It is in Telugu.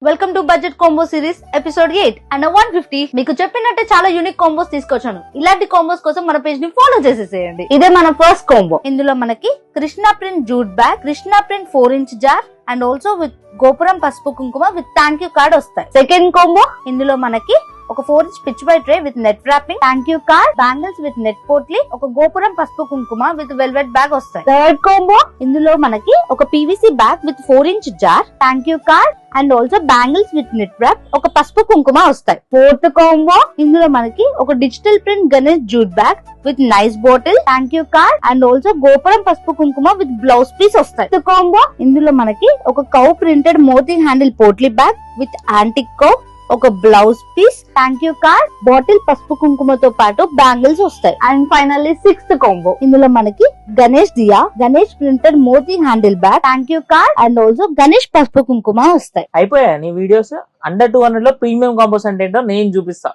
Welcome to budget combo series episode 8 and 150. మీకు చెప్పినట్టే చాలా యూనిక్ కాంబోస్ తీసుకొచ్చాను. ఇలాంటి కాంబోస్ కోసం మన పేజ్ ని ఫాలో చేసేసేయండి. ఇదే మన ఫస్ట్ కాంబో. ఇందులో మనకి Krishna print jute bag, Krishna print 4-inch jar and also with గోపురం పసుపు కుంకుమ విత్ థ్యాంక్ యూ కార్డ్ వస్తాయి. సెకండ్ కాంబో, ఇందులో మనకి ఒక 4-inch పిచ్ బై tray with net wrapping, thank you card, bangles with net పోట్లీ, ఒక గోపురం పసుపు కుంకుమ విత్ వెల్వెట్ బ్యాగ్ వస్తాయి. థర్డ్ కాంబో, ఇందులో మనకి ఒక PVC bag with 4-inch jar, thank you card and also bangles with net wrap, ఒక పసుపు కుంకుమ వస్తాయి. ఫోర్త్ కాంబో, ఇందులో మనకి ఒక digital print Ganesh jute bag with nice bottle, thank you card and also గోపురం పసుపు కుంకుమ విత్ బ్లౌజ్ పీస్ వస్తాయి. ఫిఫ్త్ కాంబో, ఇందులో మనకి ఒక cow printed moti handle potli bag with antique cow, ఒక blouse piece, thank you card, bottle పసుపు కుంకుమతో పాటు బ్యాంగిల్స్ వస్తాయి. అండ్ ఫైనల్లీ సిక్స్త్ కాంబో, ఇందులో మనకి Ganesh diya, Ganesh printed moti handle bag, thank you card and also Ganesh పసుపు కుంకుమ వస్తాయి. అయిపోయా నీ వీడియోస్. అండర్ 200 లో ప్రీమియం కాంబోస్ అంటే ఏంటో నేను చూపిస్తా.